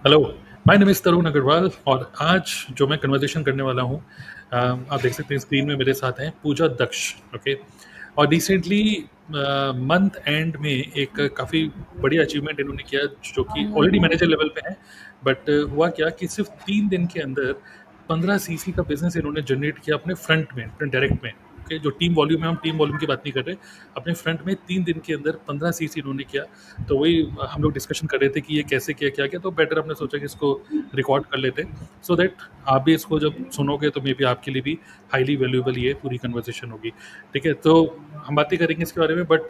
Hello, my name is तरुण अग्रवाल और आज जो मैं कन्वर्सेशन करने वाला हूँ आप देख सकते हैं स्क्रीन में मेरे साथ हैं पूजा दक्ष, ओके? और रिसेंटली मंथ एंड में एक काफ़ी बड़ी अचीवमेंट इन्होंने किया जो कि ऑलरेडी मैनेजर लेवल पे है, बट हुआ क्या कि सिर्फ 3 दिन के अंदर 15 सीसी का बिज़नेस इन्होंने जनरेट किया अपने फ्रंट में, अपने डायरेक्ट में, ओके? जो टीम वॉल्यूम है, हम टीम वॉल्यूम की बात नहीं कर रहे, अपने फ्रंट में 3 दिन के अंदर 15 सीसी इन्होंने किया। तो वही हम लोग डिस्कशन कर रहे थे कि ये कैसे किया, क्या किया, तो बेटर हमने सोचा कि इसको रिकॉर्ड कर लेते हैं सो दैट आप भी इसको जब सुनोगे तो मे बी आपके लिए भी हाईली वैल्यूएबल ये पूरी कन्वर्सेशन होगी। ठीक है, तो हम बातें करेंगे इसके बारे में, बट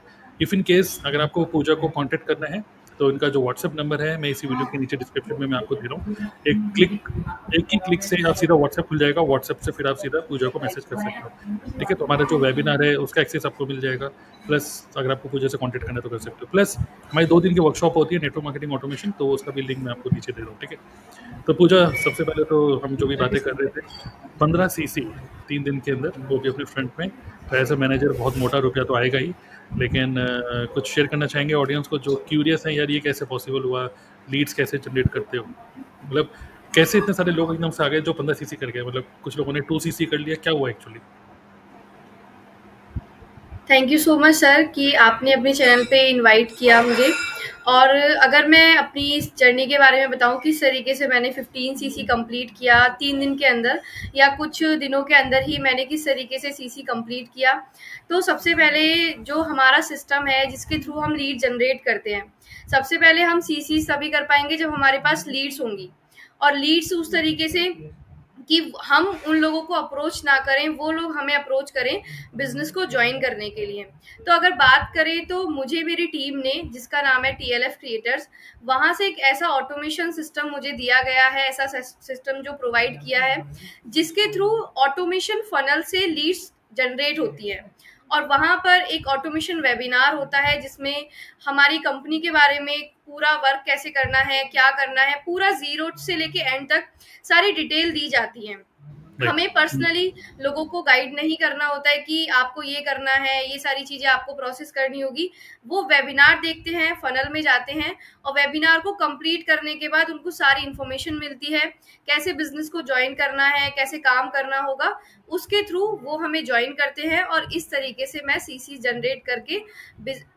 इफ़ इन केस अगर आपको पूजा को कांटेक्ट करना है तो इनका जो व्हाट्सएप नंबर है मैं इसी वीडियो के नीचे डिस्क्रिप्शन में मैं आपको दे रहा हूँ। एक ही क्लिक से आप सीधा व्हाट्सएप खुल जाएगा, व्हाट्सएप से फिर आप सीधा पूजा को मैसेज कर सकते हो। ठीक है, तो हमारा जो वेबिनार है उसका एक्सेस आपको मिल जाएगा, प्लस अगर आपको पूजा से कॉन्टेक्ट करना है तो कर सकते हो, प्लस हमारी 2 दिन की वर्कशॉप होती है नेटवर्क मार्केटिंग ऑटोमेशन, तो उसका भी लिंक मैं आपको नीचे दे रहा हूँ। ठीक है, तो पूजा सबसे पहले तो हम जो भी बातें कर रहे थे 15 सीसी 3 दिन के अंदर, वो भी अपने फ्रंट में, तो एज अ मैनेजर बहुत मोटा रुपया तो आएगा ही, लेकिन कुछ शेयर करना चाहेंगे ऑडियंस को जो क्यूरियस है यार ये कैसे पॉसिबल हुआ, लीड्स कैसे जनरेट करते हो, मतलब कैसे इतने सारे लोग एकदम से आ गए जो 15 सीसी कर गए, मतलब कुछ लोगों ने 2 सीसी कर लिया, क्या हुआ actually? Thank you so much sir कि आपने अपने चैनल पे इनवाइट किया मुझे। और अगर मैं अपनी इस जर्नी के बारे में बताऊं किस तरीके से मैंने 15 सीसी कंप्लीट किया 3 दिन के अंदर या कुछ दिनों के अंदर ही मैंने किस तरीके से सीसी कंप्लीट किया, तो सबसे पहले जो हमारा सिस्टम है जिसके थ्रू हम लीड जनरेट करते हैं, सबसे पहले हम सीसी तभी कर पाएंगे जब हमारे पास लीड्स होंगी। और लीड्स उस तरीके से कि हम उन लोगों को अप्रोच ना करें, वो लोग हमें अप्रोच करें बिजनेस को ज्वाइन करने के लिए। तो अगर बात करें तो मुझे मेरी टीम ने, जिसका नाम है टीएलएफ क्रिएटर्स, वहां से एक ऐसा ऑटोमेशन सिस्टम मुझे दिया गया है, ऐसा सिस्टम जो प्रोवाइड किया है जिसके थ्रू ऑटोमेशन फनल से लीड्स जनरेट होती है। और वहां पर एक ऑटोमेशन वेबिनार होता है जिसमें हमारी कंपनी के बारे में पूरा वर्क कैसे करना है, क्या करना है, पूरा जीरो से लेके एंड तक सारी डिटेल दी जाती है। राइट। हमें पर्सनली लोगों को गाइड नहीं करना होता है कि आपको ये करना है, ये सारी चीजें आपको प्रोसेस करनी होगी। वो वेबिनार देखते हैं, फनल में जाते हैं और वेबिनार को कंप्लीट करने के बाद उनको सारी इंफॉर्मेशन मिलती है, कैसे बिजनेस को ज्वाइन करना है, कैसे काम करना होगा। उसके थ्रू वो हमें ज्वाइन करते हैं और इस तरीके से मैं सीसी जनरेट करके,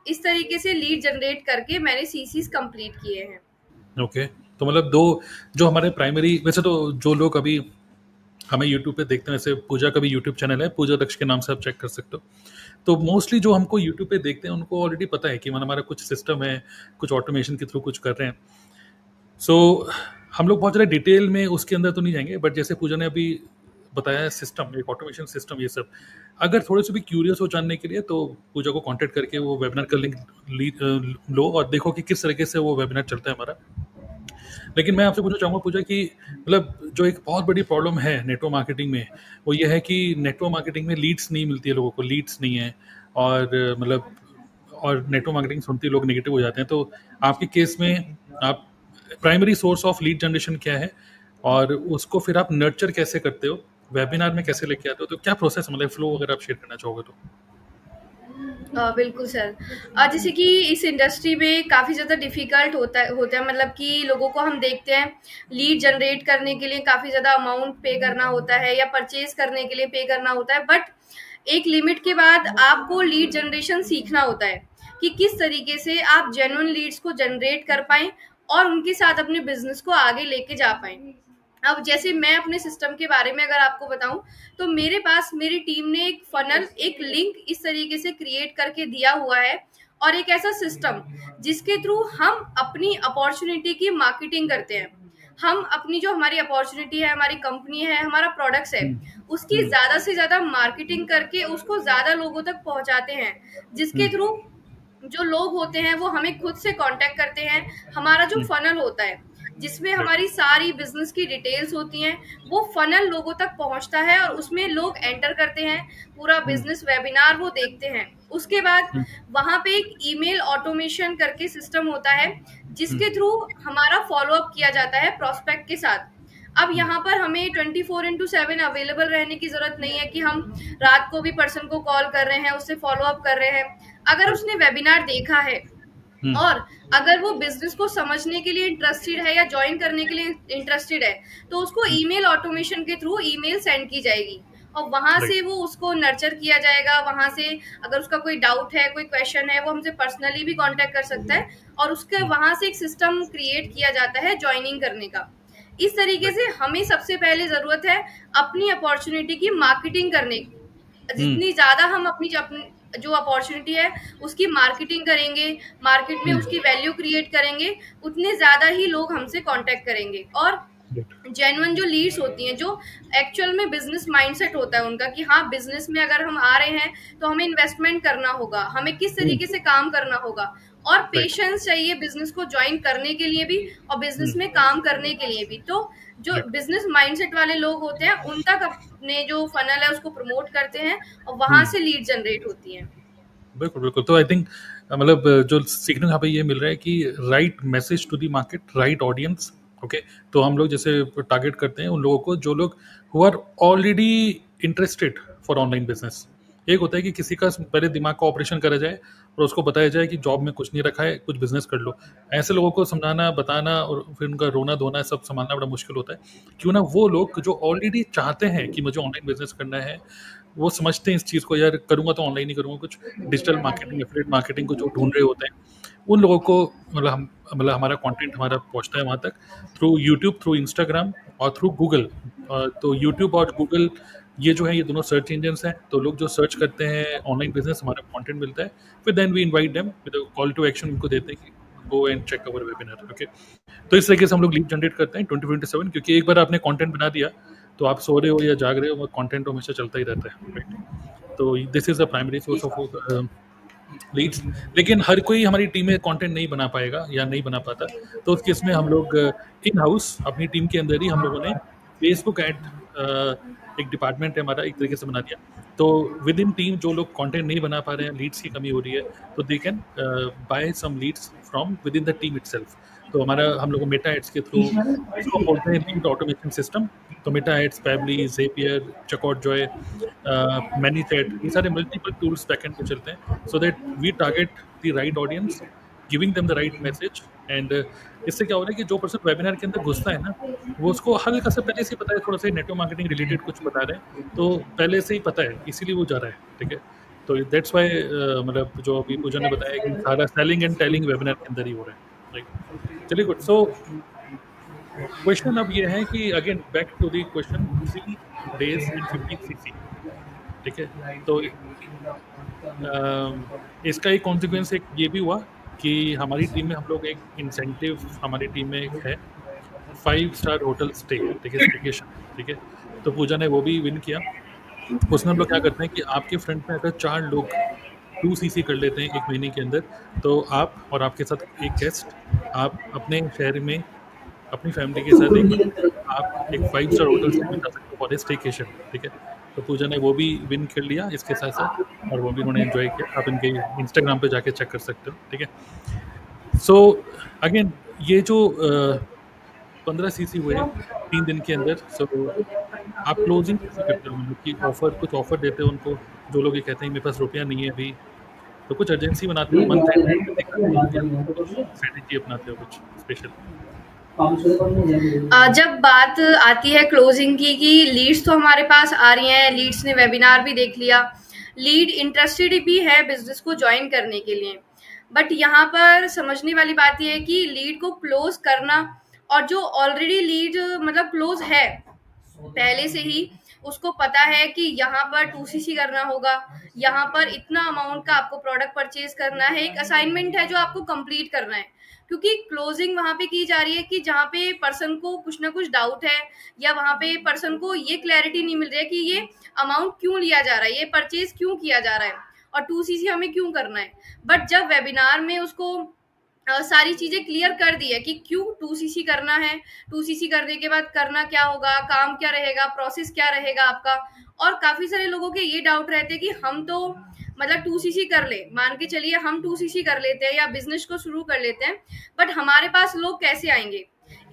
इस तरीके से लीड जनरेट करके मैंने सीसीज कंप्लीट किए हैं। ओके, तो मतलब 2 जो हमारे प्राइमरी, वैसे तो जो लोग अभी हमें यूट्यूब पे देखते हैं, वैसे पूजा का भी यूट्यूब चैनल है, पूजा दक्ष के नाम से आप चेक कर सकते हो। तो मोस्टली जो हमको यूट्यूब पे देखते हैं उनको ऑलरेडी पता है कि हमारा कुछ सिस्टम है, कुछ ऑटोमेशन के थ्रू कुछ कर रहे हैं। सो हम लोग बहुत ज़्यादा डिटेल में उसके अंदर तो नहीं जाएंगे, बट जैसे पूजा ने अभी बताया सिस्टम, एक ऑटोमेशन सिस्टम, ये सब अगर थोड़े से भी क्यूरियस हो जानने के लिए तो पूजा को कांटेक्ट करके वो वेबिनार का लिंक लो और देखो कि किस तरीके से वो वेबिनार चलता है हमारा। लेकिन मैं आपसे पूछना चाहूँगा पूजा कि मतलब जो एक बहुत बड़ी प्रॉब्लम है नेटवर्क मार्केटिंग में, वो ये है कि नेटवर्क मार्केटिंग में लीड्स नहीं मिलती है लोगों को, लीड्स नहीं है, और मतलब और नेटवर्क मार्केटिंग सुनते ही लोग नेगेटिव हो जाते हैं। तो आपके केस में आप primary source of lead generation क्या है और उसको फिर आप नर्चर कैसे करते हो, वेबिनार में कैसे लेके आते हो, तो क्या प्रोसेस मतलब फ्लो अगर आप शेयर करना चाहोगे तो? बिल्कुल सर। जैसे कि इस इंडस्ट्री में काफ़ी ज़्यादा डिफ़िकल्ट होता है, मतलब कि लोगों को हम देखते हैं लीड जनरेट करने के लिए काफ़ी ज़्यादा अमाउंट पे करना होता है या परचेज़ करने के लिए पे करना होता है। बट एक लिमिट के बाद आपको लीड जनरेशन सीखना होता है कि किस तरीके से आप जेन्युइन लीड्स को जनरेट कर पाएँ और उनके साथ अपने बिज़नेस को आगे लेके जा पाएँ। अब जैसे मैं अपने सिस्टम के बारे में अगर आपको बताऊं, तो मेरे पास मेरी टीम ने एक फनल, एक लिंक इस तरीके से क्रिएट करके दिया हुआ है और एक ऐसा सिस्टम जिसके थ्रू हम अपनी अपॉर्चुनिटी की मार्केटिंग करते हैं। हम अपनी जो हमारी अपॉर्चुनिटी है, हमारी कंपनी है, हमारा प्रोडक्ट्स है, हम्म। उसकी हम्म। ज्यादा से ज्यादा मार्केटिंग करके उसको ज्यादा लोगों तक पहुंचाते हैं, जिसके हम्म। थ्रू जो लोग होते हैं वो हमें खुद से कांटेक्ट करते हैं। हमारा जो हम्म। फनल होता है जिसमें राइट। हमारी सारी बिजनेस की डिटेल्स होती हैं, वो फनल लोगों तक पहुंचता है और उसमें लोग एंटर करते हैं, पूरा हम्म। बिजनेस वेबिनार वो देखते हैं। उसके बाद हम्म। वहां पे एक ईमेल ऑटोमेशन करके सिस्टम होता है हम्म। जिसके थ्रू हमारा फॉलो अप किया जाता है प्रोस्पेक्ट के साथ। अब हम्म। यहाँ पर हमें 24x7 अवेलेबल रहने की जरूरत नहीं है कि हम रात को भी पर्सन को कॉल कर रहे हैं, उससे फॉलो अप कर रहे हैं। अगर राइट। उसने वेबिनार देखा है हुँ, और अगर वो बिजनेस को समझने के लिए इंटरेस्टेड है या ज्वाइन करने के लिए इंटरेस्टेड है, तो उसको हुँ, ईमेल ऑटोमेशन के थ्रू ईमेल सेंड की जाएगी और वहां राइट, से वो उसको नर्चर किया जाएगा। वहां से अगर उसका कोई डाउट है, कोई क्वेश्चन है, वो हमसे पर्सनली भी कांटेक्ट कर सकता है और उसके हुँ, वहां से एक सिस्टम क्रिएट किया जाता है ज्वाइनिंग करने का। इस तरीके राइट, से हमें सबसे पहले जरूरत है अपनी अपॉर्चुनिटी की मार्केटिंग करने की। हुँ, जितनी ज़्यादा हम अपनी जो अपॉर्चुनिटी है उसकी मार्केटिंग करेंगे, मार्केट में हुँ, उसकी वैल्यू क्रिएट करेंगे, उतने ज़्यादा ही लोग हमसे कांटेक्ट करेंगे। और राइट, जेन्युइन जो लीड्स होती हैं, जो एक्चुअल में बिजनेस माइंडसेट होता है उनका कि हाँ, बिजनेस में अगर हम आ रहे हैं तो हमें इन्वेस्टमेंट करना होगा, हमें किस हुँ, तरीके से काम करना होगा और राइट, पेशेंस चाहिए बिजनेस को ज्वाइन करने के लिए भी और हुँ, बिजनेस में काम करने के लिए भी। तो जो राइट, बिजनेस माइंडसेट वाले लोग होते हैं उन तक अपने जो फनल है उसको प्रमोट करते हैं और वहां हुँ। से लीड जनरेट होती है। बिल्कुल, बिल्कुल। तो आई थिंक मतलब जो सीखने को यहाँ पे ये मिल रहा है कि right message to the market, right audience, okay? तो हम लोग जैसे टारगेट करते हैं उन लोगों को जो लोग who are already interested for online business. एक होता है कि किसी का पहले दिमाग का ऑपरेशन करा जाए और उसको बताया जाए कि जॉब में कुछ नहीं रखा है, कुछ बिज़नेस कर लो। ऐसे लोगों को समझाना, बताना और फिर उनका रोना-धोना सब सँभालना बड़ा मुश्किल होता है। क्यों ना वो लोग जो ऑलरेडी चाहते हैं कि मुझे ऑनलाइन बिज़नेस करना है, वो समझते हैं इस चीज़ को, यार करूँगा तो ऑनलाइन ही करूँगा, कुछ डिजिटल मार्केटिंग, एफिलिएट मार्केटिंग को जो ढूँढ रहे होते हैं, उन लोगों को मतलब हमारा कंटेंट हमारा पहुँचता है वहाँ तक थ्रू यूट्यूब, थ्रू इंस्टाग्राम और थ्रू गूगल। तो यूट्यूब और गूगल ये जो है ये दोनों सर्च इंजन्स हैं, तो लोग जो सर्च करते हैं ऑनलाइन बिज़नेस हमारा कंटेंट मिलता है, फिर then we invite them with a call to action उनको देते हैं कि go and check our webinar, okay? तो इस तरीके से हम लोग लीड जनरेट करते हैं 24/7 क्योंकि एक बार आपने कंटेंट बना दिया, तो आप सो रहे हो या जाग रहे हो, वो कंटेंट हमेशा चलता ही रहता है, राइट? तो this is the primary source of leads. लेकिन हर कोई हमारी टीम में कंटेंट नहीं बना पाएगा या नहीं बना पाता, तो उस केस में हम लोग इन हाउस अपनी टीम के अंदर ही हम लोगों ने फेसबुक एड एक डिपार्टमेंट है हमारा, एक तरीके से बना दिया। तो विद इन टीम जो लोग कंटेंट नहीं बना पा रहे हैं, लीड्स की कमी हो रही है, तो they can buy some leads from within the team itself. तो हमारा हम लोग मेटा एड्स के थ्रू इसको बोलते हैं लीड ऑटोमेशन सिस्टम। तो Meta ads, Pabbly, Zapier, checkout joy, ManyChat, ये सारे मल्टीपल टूल्स बैकएंड पे चलते हैं so that we target the right audience, giving them the right message. And इससे क्या हो रहा है कि जो पर्सन वेबिनार के अंदर घुसता है ना, वो उसको हल्का सा पहले से ही पता है, थोड़ा सा नेटवर्क मार्केटिंग रिलेटेड कुछ बता रहे हैं, तो पहले से ही पता है, इसीलिए वो जा रहा है, ठीक है? तो दैट्स वाई मतलब जो अभी पूजा ने बताया कि सारा सेलिंग एंड टेलिंग वेबिनार के अंदर ही हो रहा है, राइट? चलिए गुड। सो क्वेश्चन अब ये है कि again back to the question, 3 days and 15 CC, ठीक है? तो इसका एक कॉन्सिक्वेंस एक ये भी हुआ कि हमारी टीम में हम लोग एक इंसेंटिव, हमारी टीम में एक है 5 स्टार होटल स्टे, ठीक है, स्टेकेशन, ठीक है? तो पूजा ने वो भी विन किया। उसमें हम लोग क्या करते हैं कि आपके फ्रंट में अगर 4 लोग 2 सीसी कर लेते हैं 1 महीने के अंदर, तो आप और आपके साथ एक गेस्ट, आप अपने शहर में अपनी फैमिली के साथ एक आप एक 5 स्टार होटल स्टे में जा सकते हो फॉर ए स्टेकेशन, ठीक है? तो पूजा ने वो भी विन कर लिया इसके साथ-साथ और वो भी उन्होंने एन्जॉय किया। आप इनके इंस्टाग्राम पे जाके चेक कर सकते हो, ठीक है? सो अगेन ये जो 15 सीसी हुए 3 दिन के अंदर, सो आप क्लोजिंग कैसे करते हो? मतलब कि कुछ ऑफर देते हो उनको, जो लोग ये कहते हैं मेरे पास रुपया नहीं है अभी, तो कुछ अर्जेंसी बनाते हो, मंथ एंड जल्दी करते हो या कुछ स्ट्रैटेजी अपनाते हो कुछ स्पेशल? जब बात आती है क्लोजिंग की कि लीड्स तो हमारे पास आ रही हैं, लीड्स ने वेबिनार भी देख लिया, लीड इंटरेस्टेड भी है बिजनेस को ज्वाइन करने के लिए, बट यहाँ पर समझने वाली बात यह है कि लीड को क्लोज करना और जो ऑलरेडी लीड मतलब क्लोज है पहले से ही, उसको पता है कि यहाँ पर 2cc करना होगा, यहाँ पर इतना अमाउंट का आपको प्रोडक्ट परचेज करना है, एक असाइनमेंट है जो आपको कंप्लीट करना है। क्योंकि क्लोजिंग वहां पे की जा रही है कि जहाँ पे पर्सन को कुछ ना कुछ डाउट है या वहां पे पर्सन को ये क्लैरिटी नहीं मिल रही है कि ये अमाउंट क्यों लिया जा रहा है, ये परचेज क्यों किया जा रहा है और 2cc हमें क्यों करना है। बट जब वेबिनार में उसको सारी चीजें क्लियर कर दी है कि क्यों 2cc करना है, 2cc करने के बाद करना क्या होगा, काम क्या रहेगा, प्रोसेस क्या रहेगा आपका। और काफी सारे लोगों के ये डाउट रहते हैं कि हम तो मतलब 2cc कर ले, मान के चलिए हम 2cc कर लेते हैं या बिजनेस को शुरू कर लेते हैं, बट हमारे पास लोग कैसे आएंगे।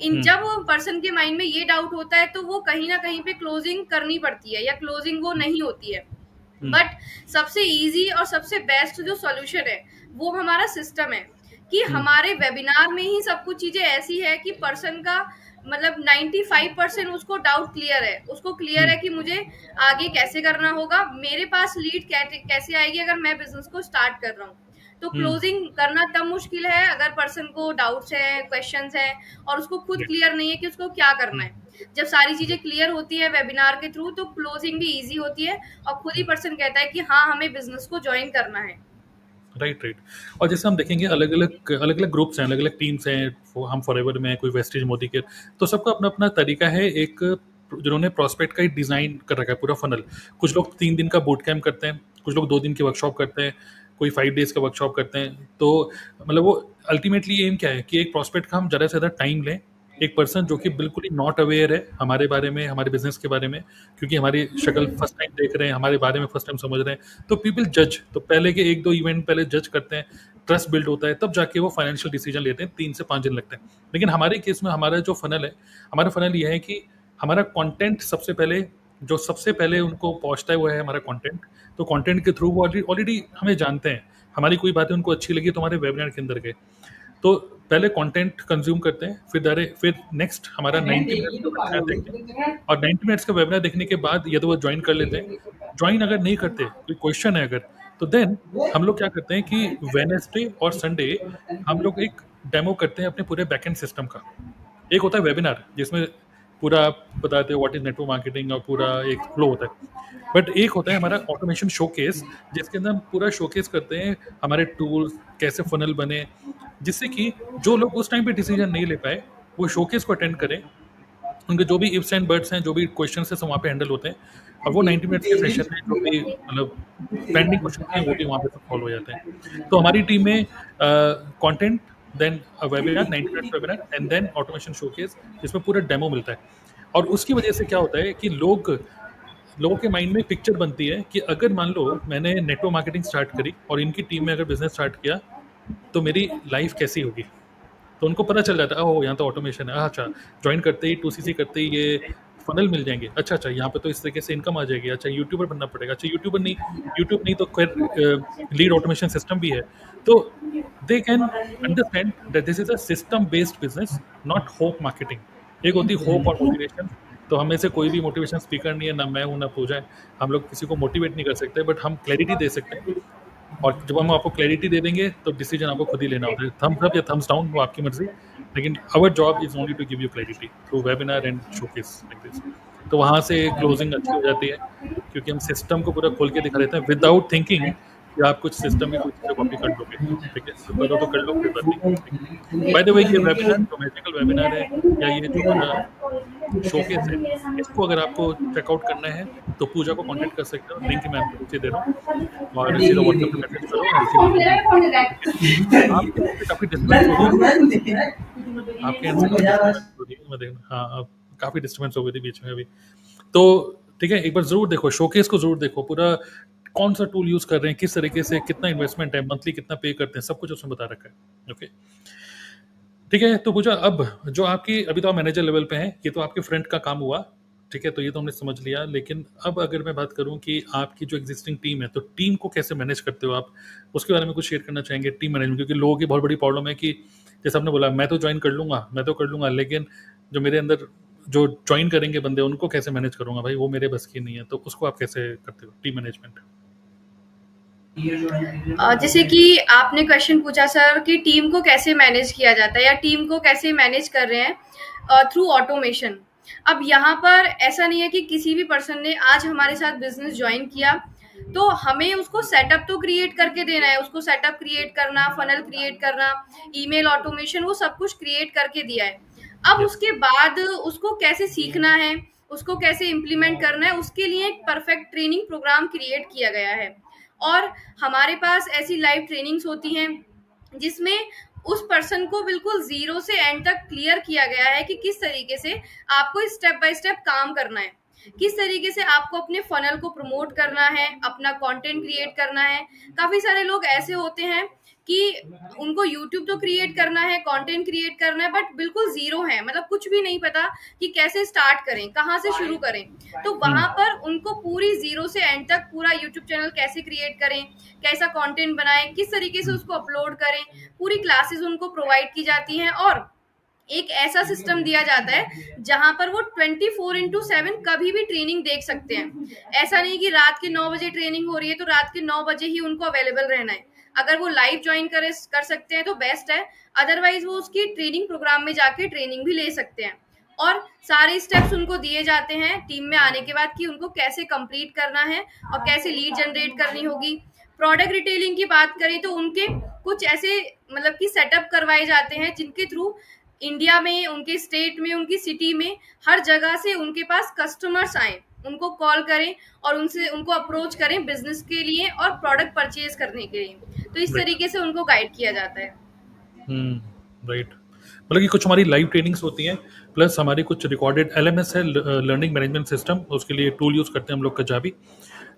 इन हुँ, जब पर्सन के माइंड में ये डाउट होता है तो वो कहीं ना कहीं पे क्लोजिंग करनी पड़ती है या क्लोजिंग वो नहीं होती है। हुँ, बट सबसे इजी और सबसे बेस्ट जो सॉल्यूशन है वो हमारा सिस्टम है कि हमारे वेबिनार में ही सब कुछ चीजें ऐसी है कि पर्सन का मतलब 95% उसको डाउट क्लियर है, उसको क्लियर है कि मुझे आगे कैसे करना होगा, मेरे पास लीड कैसे आएगी अगर मैं बिजनेस को स्टार्ट कर रहा हूँ। तो क्लोजिंग करना तब मुश्किल है अगर पर्सन को डाउट्स है, क्वेश्चंस है और उसको खुद क्लियर नहीं है कि उसको क्या करना है। जब सारी चीजें क्लियर होती है वेबिनार के थ्रू तो क्लोजिंग भी इजी होती है और खुद ही पर्सन कहता है कि हाँ हमें बिजनेस को ज्वाइन करना है। Right, right. और जैसे हम देखेंगे अलग अलग ग्रुप्स हैं, अलग अलग टीम्स हैं, हम फॉरएवर में, कोई वेस्टेज मोदी के, तो सबका अपना अपना तरीका है। एक जिन्होंने प्रॉस्पेक्ट का ही डिज़ाइन कर रखा है पूरा फनल। कुछ लोग 3 दिन का बूट कैम्प करते हैं, कुछ लोग 2 दिन की वर्कशॉप करते हैं, कोई 5 डेज का वर्कशॉप करते हैं। तो मतलब वो अल्टीमेटली एम क्या है कि एक प्रॉस्पेक्ट का हम ज़्यादा से ज़्यादा टाइम लें। एक पर्सन जो कि बिल्कुल ही नॉट अवेयर है हमारे बारे में, हमारे बिजनेस के बारे में, क्योंकि हमारी शक्ल फर्स्ट टाइम देख रहे हैं, हमारे बारे में फर्स्ट टाइम समझ रहे हैं, तो पीपल जज। तो पहले के 1-2 इवेंट पहले जज करते हैं, ट्रस्ट बिल्ड होता है, तब जाके वो फाइनेंशियल डिसीजन लेते हैं। 3 से 5 दिन लगते हैं। लेकिन हमारे केस में हमारा जो फनल है, हमारा फनल ये है कि हमारा कंटेंट सबसे पहले, जो सबसे पहले उनको पहुंचता है वो है हमारा कंटेंट। तो कंटेंट के थ्रू वो ऑलरेडी हमें जानते हैं, हमारी कोई बातें उनको अच्छी लगी तो हमारे वेबिनार के अंदर गए। तो पहले कंटेंट कंज्यूम करते हैं, फिर नेक्स्ट हमारा 90 मिनट्स का वेबिनार देखते हैं, और 90 मिनट्स का वेबिनार देखने के बाद या तो वो ज्वाइन कर लेते हैं। ज्वाइन अगर नहीं करते, कोई क्वेश्चन है अगर, तो देन हम लोग क्या करते हैं कि वेडनेसडे और संडे हम लोग एक डेमो करते हैं अपने पूरे बैकएंड सिस्टम का। एक होता है वेबिनार जिसमें पूरा आप बताते हो व्हाट इज नेटवर्क मार्केटिंग और पूरा एक फ्लो होता है। बट एक होता है हमारा ऑटोमेशन शोकेस, जिसके अंदर हम पूरा शोकेस करते हैं हमारे टूल्स कैसे फनल बने, जिससे कि जो लोग उस टाइम पे डिसीजन नहीं ले पाए वो शोकेस को अटेंड करें। उनके जो भी इफ्स एंड बट्स हैं, जो भी क्वेश्चन है, सब वहाँ पे हैंडल होते हैं। और वो 90 मिनट्स के सेशन में जो भी मतलब पेंडिंग क्वेश्चन हैं वो भी वहाँ पे सब सॉल्व हो जाते हैं। तो हमारी टीम में content, then webinar, 90 minutes webinar, and then automation showcase, जिसमें पूरा डेमो मिलता है। और उसकी वजह से क्या होता है कि लोगों के माइंड में पिक्चर बनती है कि अगर मान लो मैंने नेटवर्क मार्केटिंग स्टार्ट करी और इनकी टीम में अगर बिजनेस स्टार्ट किया तो मेरी लाइफ कैसी होगी। तो उनको पता चल जाता है, ओह यहाँ तो ऑटोमेशन है, अच्छा ज्वाइन करते ही 2CC करते ही ये फनल मिल जाएंगे, अच्छा अच्छा यहाँ पे तो इस तरीके से इनकम आ जाएगी, अच्छा यूट्यूबर बनना पड़ेगा, अच्छा यूट्यूब नहीं तो फिर लीड ऑटोमेशन सिस्टम भी है। तो they can understand that this is a system based business, not hope marketing. एक होती होप और मोटिवेशन। तो हम में से कोई भी मोटिवेशन स्पीकर नहीं है, ना मैं हूँ ना पूजा है। हम लोग किसी को मोटिवेट नहीं कर सकते, बट हम क्लैरिटी दे सकते हैं। और जब हम आपको क्लैरिटी दे देंगे तो डिसीजन आपको खुद ही लेना होता है, थम्स अप या थम्स डाउन वो आपकी मर्जी। लेकिन our job is only to give you clarity through webinar and showcase like this. तो वहाँ से क्लोजिंग अच्छी हो जाती है, क्योंकि हम सिस्टम को पूरा खोल के दिखा देते हैं विदाउट थिंकिंग कि आप कुछ सिस्टम की कुछ चीज़ें कॉपी कर लोगे। ठीक है, तो करो तो कर लो, कोई बात नहीं। बाय द वे, ये वेबिनार जो मैजिकल वेबिनार है या ये जो हमारा शोकेस है, इसको अगर आपको चेकआउट करना है तो पूजा को कांटेक्ट कर सकते हो, लिंक मैं आपको नीचे दे रहा हूँ, और सीधा व्हाट्सएप पे मैसेज करो, आपके end से काफ़ी डिस्टर्बेंस हो रही है, आपके end से काफ़ी डिस्टर्बेंस हो रही है, मैं देख हाँ, अब काफ़ी डिस्टर्बेंस हो गई थी बीच में अभी। तो ठीक है, एक बार ज़रूर देखो शोकेस को, ज़रूर देखो पूरा कौन सा टूल यूज़ कर रहे हैं, किस तरीके से, कितना इन्वेस्टमेंट है, मंथली कितना पे करते हैं, सब कुछ उसमें बता रखा है। ओके, ठीक है। तो पूजा, अब जो आपकी, अभी तो आप मैनेजर लेवल पे हैं, ये तो आपके फ्रंट का काम हुआ, ठीक है, तो ये तो हमने समझ लिया। लेकिन अब अगर मैं बात करूं कि आपकी जो एग्जिस्टिंग टीम है, तो टीम को कैसे मैनेज करते हो आप, उसके बारे में कुछ शेयर करना चाहेंगे। टीम मैनेजमेंट, क्योंकि लोगों की बहुत बड़ी प्रॉब्लम है कि जैसे आपने बोला मैं तो ज्वाइन कर लूंगा, मैं तो कर लूंगा, लेकिन जो मेरे अंदर जो ज्वाइन करेंगे बंदे, उनको कैसे मैनेज करूंगा, भाई वो मेरे बस की नहीं है। तो उसको आप कैसे करते हो, टीम मैनेजमेंट। जैसे कि आपने क्वेश्चन पूछा सर कि टीम को कैसे मैनेज किया जाता है या टीम को कैसे मैनेज कर रहे हैं थ्रू ऑटोमेशन। अब यहाँ पर ऐसा नहीं है कि किसी भी पर्सन ने आज हमारे साथ बिजनेस ज्वाइन किया तो हमें उसको सेटअप तो क्रिएट करके देना है, उसको सेटअप क्रिएट करना, फनल क्रिएट करना, ईमेल ऑटोमेशन, वो सब कुछ क्रिएट करके दिया है। अब उसके बाद उसको कैसे सीखना है, उसको कैसे इम्प्लीमेंट करना है, उसके लिए एक परफेक्ट ट्रेनिंग प्रोग्राम क्रिएट किया गया है। और हमारे पास ऐसी लाइव ट्रेनिंग्स होती हैं जिसमें उस पर्सन को बिल्कुल जीरो से एंड तक क्लियर किया गया है कि किस तरीके से आपको स्टेप बाय स्टेप काम करना है। किस तरीके से आपको अपने फनल को प्रमोट करना है, अपना कंटेंट क्रिएट करना है। काफ़ी सारे लोग ऐसे होते हैं कि उनको यूट्यूब तो क्रिएट करना है, कंटेंट क्रिएट करना है, बट बिल्कुल ज़ीरो है, मतलब कुछ भी नहीं पता कि कैसे स्टार्ट करें, कहाँ से शुरू करें। तो वहाँ पर उनको पूरी ज़ीरो से एंड तक पूरा यूट्यूब चैनल कैसे क्रिएट करें, कैसा कंटेंट बनाएँ, किस तरीके से उसको अपलोड करें, पूरी क्लासेस उनको प्रोवाइड की जाती हैं। और एक ऐसा सिस्टम दिया जाता है जहां पर वो 24/7 कभी भी ट्रेनिंग देख सकते हैं। ऐसा नहीं कि रात के 9 बजे ट्रेनिंग हो रही है तो रात के 9 बजे ही उनको अवेलेबल रहना है। अगर वो लाइव ज्वाइन कर सकते हैं तो बेस्ट है, अदरवाइज वो उसकी ट्रेनिंग प्रोग्राम में जाके ट्रेनिंग भी ले सकते हैं। और सारे स्टेप्स उनको दिए जाते हैं टीम में आने के बाद कि उनको कैसे कंप्लीट करना है और कैसे लीड जनरेट करनी होगी। प्रोडक्ट रिटेलिंग की बात करें तो उनके कुछ ऐसे मतलब कि सेटअप करवाए जाते हैं जिनके थ्रू इंडिया में, उनके स्टेट में, उनकी सिटी में हर जगह से उनके पास कस्टमर्स आए, उनको कॉल करें और उनसे उनको अप्रोच करें बिजनेस के लिए और प्रोडक्ट परचेज करने के लिए। तो इस राइट। तरीके से उनको गाइड किया जाता है। राइट। मतलब कि कुछ हमारी लाइव ट्रेनिंग्स होती हैं, प्लस हमारी कुछ रिकॉर्डेड एलएमएस है, लर्निंग मैनेजमेंट सिस्टम, उसके लिए टूल यूज़ करते हैं हम लोग कजाबी।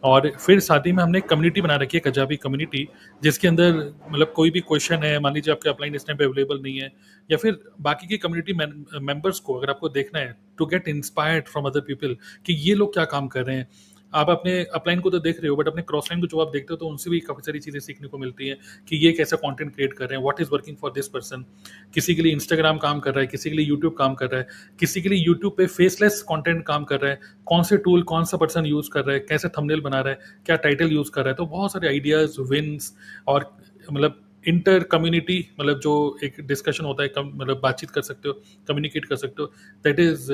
और फिर साथ ही में हमने कम्युनिटी बना रखी है, कजाबी कम्युनिटी, जिसके अंदर मतलब कोई भी क्वेश्चन है, मान लीजिए आपके अपलाइन इस टाइम पे अवेलेबल नहीं है, या फिर बाकी की कम्युनिटी मेंबर्स को अगर आपको देखना है to get inspired from other people कि ये लोग क्या काम कर रहे हैं। आप अपने अपलाइन को तो देख रहे हो, बट अपने क्रॉस लाइन को जो आप देखते हो तो उनसे भी काफ़ी सारी चीज़ें सीखने को मिलती हैं कि ये कैसा कंटेंट क्रिएट कर रहे हैं, what is working for this person. किसी के लिए इंस्टाग्राम काम कर रहा है, किसी के लिए यूट्यूब काम कर रहा है, किसी के लिए यूट्यूब पे फेसलेस कंटेंट काम कर रहा है, कौन से टूल कौन सा पर्सन यूज़ कर रहा है, कैसे थंबनेल बना रहा है, क्या टाइटल यूज़ कर रहा है। तो बहुत सारे आइडियाज़, विन्स और मतलब इंटर कम्युनिटी, मतलब जो एक डिस्कशन होता है, मतलब बातचीत कर सकते हो, कम्युनिकेट कर सकते हो। That is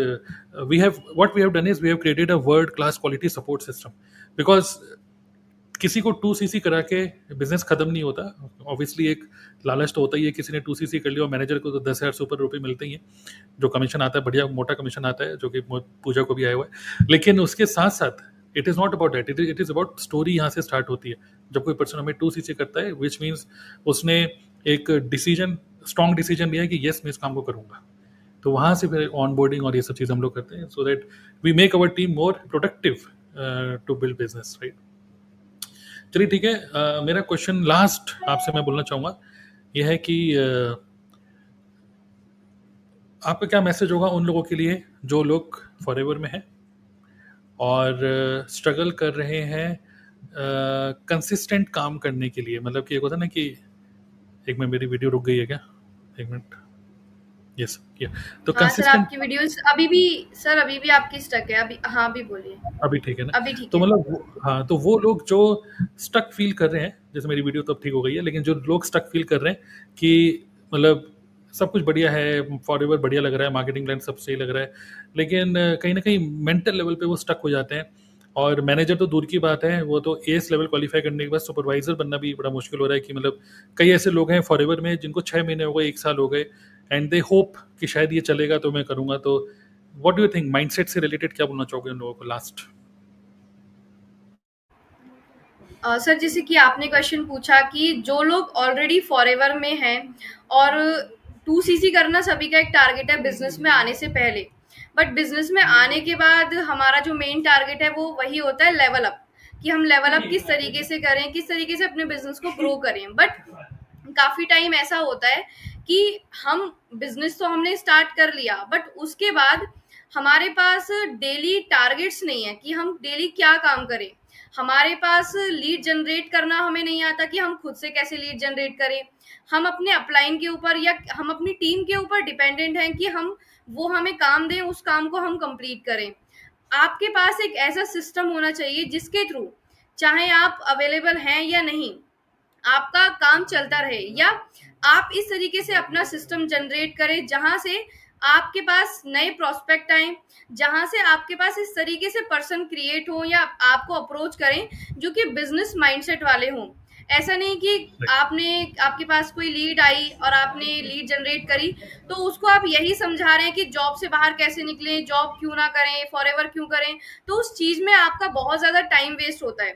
we have what we have done is we have created a world class quality support system. Because किसी को 2cc करा के बिजनेस खत्म नहीं होता। ऑब्वियसली एक लालच तो होता ही है, किसी ने 2cc कर लिया और मैनेजर को तो 10,000 से ऊपर रुपये मिलते ही हैं, जो कमीशन आता है, बढ़िया मोटा कमीशन आता है, जो कि पूजा को भी आया हुआ है। लेकिन उसके साथ साथ it is not about that, it is about story. यहाँ से स्टार्ट होती है जब कोई पर्सन हमें 2cc करता है, विच मीन्स उसने एक डिसीजन, स्ट्रॉन्ग डिसीजन लिया है कि येस मैं इस काम को करूँगा। तो वहाँ से फिर ऑन बोर्डिंग और ये सब चीज़ हम लोग करते हैं, so that we make our team more productive to build business, right. चलिए ठीक है। मेरा क्वेश्चन लास्ट आपसे मैं बोलना चाहूँगा यह है कि आपका क्या मैसेज होगा उन लोगों के लिए जो लोग फॉरएवर में हैं और स्ट्रगल कर रहे हैं कंसिस्टेंट काम करने के लिए। मतलब कि एक होता है ना कि एक मिनट, मेरी वीडियो रुक गई है क्या? एक मिनट। यस, किया तो हाँ सर, कंसिस्टेंट। आपकी वीडियोस अभी भी, सर अभी भी आपकी स्टक है अभी। हाँ, अभी बोलिए। अभी ठीक है ना? अभी ठीक तो है। मतलब हाँ, तो वो लोग जो स्टक फील कर रहे हैं, जैसे मेरी वीडियो तो अब ठीक हो गई है, लेकिन जो लोग स्टक फील कर रहे हैं कि मतलब सब कुछ बढ़िया है, फॉरएवर बढ़िया लग रहा है, मार्केटिंग प्लान सब सही लग रहा है, लेकिन कहीं ना कहीं मेंटल लेवल पे वो स्टक हो जाते हैं। और मैनेजर तो दूर की बात है, वो तो एस लेवल क्वालिफाई करने के बाद सुपरवाइजर बनना भी बड़ा मुश्किल हो रहा है। कि मतलब कई ऐसे लोग हैं फॉरएवर में जिनको 6 महीने हो गए, 1 साल हो गए, एंड दे होप कि शायद ये चलेगा तो मैं करूँगा। तो what do you think, mindset से रिलेटेड क्या बोलना चाहोगे उन लोगों को लास्ट? सर, जैसे कि आपने क्वेश्चन पूछा कि जो लोग ऑलरेडी फॉरएवर में हैं और 2cc करना सभी का एक टारगेट है बिजनेस में आने से पहले, बट बिजनेस में आने के बाद हमारा जो मेन टारगेट है वो वही होता है लेवल अप, कि हम लेवल अप किस तरीके से करें, किस तरीके से अपने बिजनेस को ग्रो करें। बट काफी टाइम ऐसा होता है कि हम बिजनेस तो हमने स्टार्ट कर लिया, बट उसके बाद हमारे पास डेली टारगेट्स नहीं है कि हम डेली क्या काम करें। हमारे पास लीड जनरेट करना हमें नहीं आता कि हम खुद से कैसे लीड जनरेट करें। हम अपने अपलाइन के ऊपर या हम अपनी टीम के ऊपर डिपेंडेंट हैं कि हम वो हमें काम दें, उस काम को हम कंप्लीट करें। आपके पास एक ऐसा सिस्टम होना चाहिए जिसके थ्रू चाहे आप अवेलेबल हैं या नहीं, आपका काम चलता रहे, या आप इस तरीके से अपना सिस्टम जनरेट करें जहां से आपके पास नए प्रोस्पेक्ट आए, जहां से आपके पास इस तरीके से पर्सन क्रिएट हो या आपको अप्रोच करें जो कि बिजनेस माइंडसेट वाले हों। ऐसा नहीं कि आपने आपके पास कोई लीड आई और आपने लीड जनरेट करी तो उसको आप यही समझा रहे हैं कि जॉब से बाहर कैसे निकलें, जॉब क्यों ना करें, फॉरएवर क्यों करें। तो उस चीज में आपका बहुत ज्यादा टाइम वेस्ट होता है।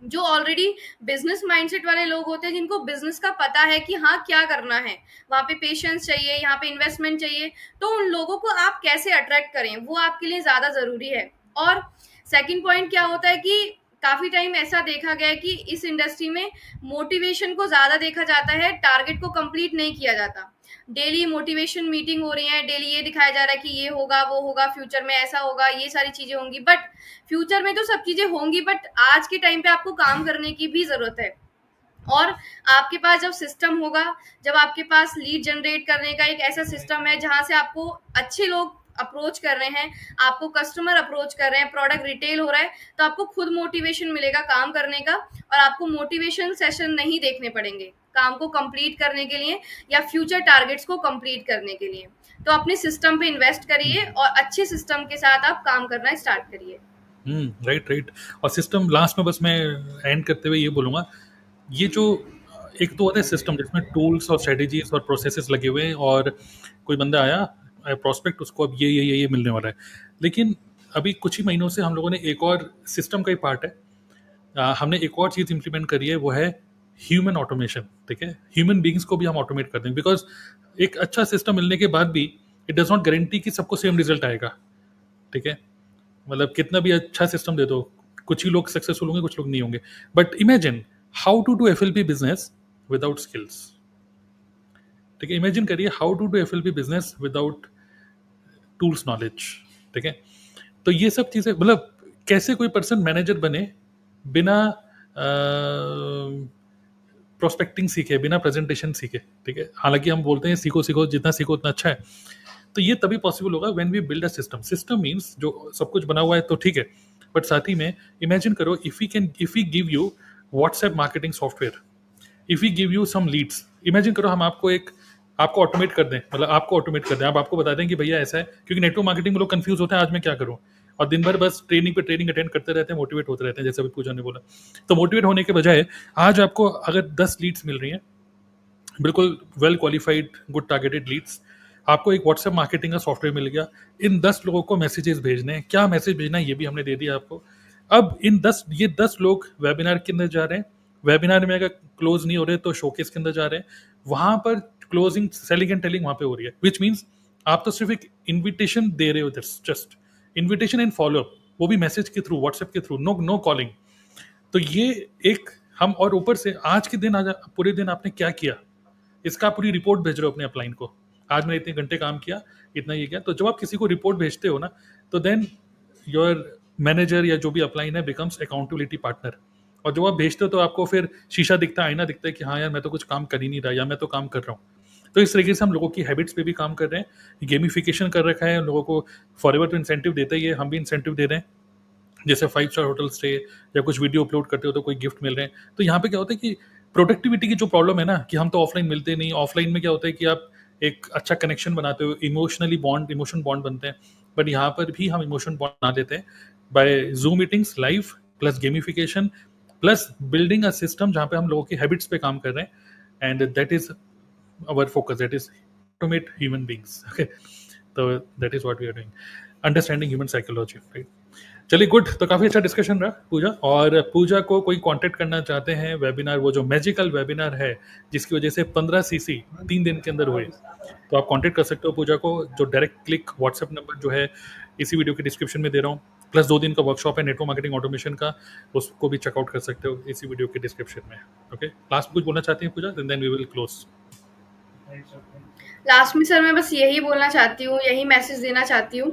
जो ऑलरेडी बिजनेस माइंडसेट वाले लोग होते हैं, जिनको बिजनेस का पता है कि हाँ क्या करना है, वहाँ पे पेशेंस चाहिए, यहाँ पे इन्वेस्टमेंट चाहिए, तो उन लोगों को आप कैसे अट्रैक्ट करें वो आपके लिए ज्यादा जरूरी है। और सेकंड पॉइंट क्या होता है कि काफी टाइम ऐसा देखा गया है कि इस इंडस्ट्री में मोटिवेशन को ज्यादा देखा जाता है, टारगेट को कंप्लीट नहीं किया जाता। डेली मोटिवेशन मीटिंग हो रही है, डेली ये दिखाया जा रहा है कि ये होगा वो होगा, फ्यूचर में ऐसा होगा, ये सारी चीजें होंगी, बट फ्यूचर में तो सब चीजें होंगी, बट आज के टाइम पे आपको काम करने की भी जरूरत है। और आपके पास जब सिस्टम होगा, जब आपके पास लीड जनरेट करने का एक ऐसा सिस्टम है जहां से आपको अच्छे लोग अप्रोच कर रहे हैं, आपको कस्टमर अप्रोच कर रहे हैं, प्रोडक्ट रिटेल हो रहा है, तो आपको खुद मोटिवेशन मिलेगा काम करने का, और आपको मोटिवेशन सेशन नहीं देखने पड़ेंगे काम को कंप्लीट करने के लिए या फ्यूचर टारगेट्स को कंप्लीट करने के लिए। तो अपने सिस्टम पे इन्वेस्ट करिए और अच्छे सिस्टम के साथ आप काम करना स्टार्ट करिए। Right right. और सिस्टम लास्ट में बस मैं एंड करते हुए ये बोलूँगा, ये जो एक तो होता है सिस्टम जिसमें टूल्स और स्ट्रेटेजीज और प्रोसेसेस लगे हुए हैं, और कोई बंदा आया प्रोस्पेक्ट, उसको अब ये मिलने वाला है। लेकिन अभी कुछ ही महीनों से हम लोगों ने एक और सिस्टम का ही पार्ट है, हमने एक और चीज़ इंप्लीमेंट करी है, वो है ह्यूमन ऑटोमेशन। ठीक है, ह्यूमन बींग्स को भी हम ऑटोमेट कर देंगे, बिकॉज एक अच्छा सिस्टम मिलने के बाद भी इट डज नॉट गारंटी कि सबको सेम रिजल्ट आएगा। ठीक है, मतलब कितना भी अच्छा सिस्टम दे दो, कुछ ही लोग सक्सेसफुल होंगे, कुछ लोग नहीं होंगे। But imagine how to do FLP business without skills. ठीक है, इमेजिन करिए how to do FLP business without tools knowledge. ठीक है, तो ये सब चीज़ें, मतलब कैसे कोई पर्सन मैनेजर बने बिना प्रोस्पेक्टिंग सीखे, बिना प्रेजेंटेशन सीखे। ठीक है, हालांकि हम बोलते हैं सीखो सीखो, जितना सीखो उतना अच्छा है, तो ये तभी पॉसिबल होगा when we build a system. System means जो सब कुछ बना हुआ है तो ठीक है, बट साथ ही में इमेजिन करो if we give you WhatsApp marketing software, if we give you some leads, imagine करो हम आपको ऑटोमेट कर दें, मतलब आपको ऑटोमेट कर दें, आपको बता दें कि भैया ऐसा है, क्योंकि नेटवर्क मार्केटिंग में लोग कंफ्यूज होते हैं आज मैं क्या करूं, और दिन भर बस ट्रेनिंग पे ट्रेनिंग अटेंड करते रहते हैं, मोटिवेट होते रहते हैं, जैसे अभी पूजा ने बोला। तो मोटिवेट होने के बजाय आज आपको अगर 10 लीड्स मिल रही हैं, बिल्कुल well qualified good targeted leads, आपको एक व्हाट्सएप मार्केटिंग का सॉफ्टवेयर मिल गया, इन 10 लोगों को मैसेजेस भेजने हैं, क्या मैसेज भेजना है ये भी हमने दे दिया आपको। अब ये 10 लोग वेबिनार के अंदर जा रहे हैं, वेबिनार में अगर क्लोज नहीं हो रहे तो शोकेस के अंदर जा रहे हैं, वहां पर क्लोजिंग सेलिंग एंड टेलिंग वहां पे हो रही है, विच मीन्स आप तो सिर्फ एक इन्विटेशन दे रहे हो, जस्ट इन्विटेशन एंड फॉलोअप, वो भी मैसेज के थ्रू, व्हाट्सएप के थ्रू, नो कॉलिंग। तो ये एक हम, और ऊपर से आज के दिन, आज पूरे दिन आपने क्या किया इसका पूरी रिपोर्ट भेज रहे हो अपने अपलाइन को, आज मैंने इतने घंटे काम किया, इतना ये किया। तो जब आप किसी को रिपोर्ट भेजते हो ना, तो देन योर मैनेजर या जो भी अपलाइन है बिकम्स अकाउंटेबिलिटी पार्टनर, और जब आप भेजते हो तो आपको फिर शीशा दिखता है, आईना दिखता है कि हाँ यार मैं तो कुछ काम कर ही नहीं रहा, या मैं तो काम कर रहा हूँ। तो इस तरीके से हम लोगों की हैबिट्स पे भी काम कर रहे हैं, गेमिफिकेशन कर रखा है, लोगों को फॉरएवर तो इंसेंटिव देते ही है, हम भी इंसेंटिव दे रहे हैं, जैसे 5 स्टार होटल स्टे या कुछ वीडियो अपलोड करते हो तो कोई गिफ्ट मिल रहे हैं। तो यहाँ पे क्या होता है कि प्रोडक्टिविटी की जो प्रॉब्लम है ना, कि हम तो ऑफलाइन मिलते नहीं, ऑफलाइन में क्या होता है कि आप एक अच्छा कनेक्शन बनाते हो, इमोशन बॉन्ड बनते हैं, बट यहाँ पर भी हम इमोशन बॉन्ड बना देते हैं by Zoom meetings live plus gamification plus building a system जहाँ पे हम लोगों की हैबिट्स पे काम कर रहे हैं, and that is our focus, that is automate human beings. Okay, so that is what we are doing, understanding human psychology, right? चलिए गुड, तो काफ़ी अच्छा डिस्कशन रहा पूजा। और पूजा को कोई कांटेक्ट करना चाहते हैं वेबिनार, वो जो मैजिकल वेबिनार है जिसकी वजह से 15 CC 3 दिन के अंदर हुए, तो आप कांटेक्ट कर सकते हो पूजा को, जो डायरेक्ट क्लिक व्हाट्सएप नंबर जो है इसी वीडियो के डिस्क्रिप्शन में दे रहा हूँ, प्लस 2 दिन का वर्कशॉप है नेटवर्क मार्केटिंग ऑटोमेशन का, उसको भी चेकआउट कर सकते हो इसी वीडियो के डिस्क्रिप्शन में। ओके, लास्ट कुछ बोलना चाहती हैं Pooja, then we will close. Last में सर मैं बस यही बोलना चाहती हूँ, यही मैसेज देना चाहती हूँ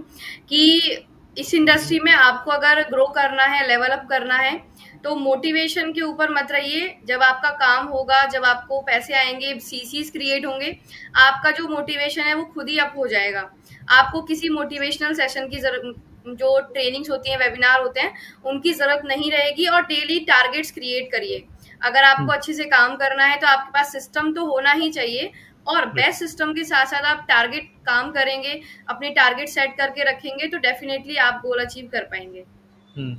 कि इस इंडस्ट्री में आपको अगर ग्रो करना है, लेवल अप करना है, तो मोटिवेशन के ऊपर मत रहिए। जब आपका काम होगा, जब आपको पैसे आएंगे, CCs क्रिएट होंगे, आपका जो मोटिवेशन है वो खुद ही अप हो जाएगा। आपको किसी मोटिवेशनल सेशन की जो ट्रेनिंग्स होती हैं, वेबिनार होते हैं, उनकी जरूरत नहीं रहेगी। और डेली टारगेट्स क्रिएट करिए। अगर आपको अच्छे से काम करना है तो आपके पास सिस्टम तो होना ही चाहिए, और बेस्ट सिस्टम के साथ साथ आप टारगेट काम करेंगे, अपने टारगेट सेट करके रखेंगे, तो डेफिनेटली आप गोल अचीव कर पाएंगे।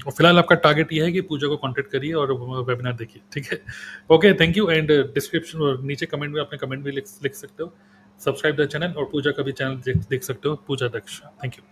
और फिलहाल आपका टारगेट ये है कि पूजा को कांटेक्ट करिए और वेबिनार देखिए, ठीक है। Okay, thank you. And description और नीचे कमेंट में अपने कमेंट भी लिख सकते हो, सब्सक्राइब द चैनल, और पूजा का भी चैनल देख सकते हो, पूजा दक्ष। Thank you.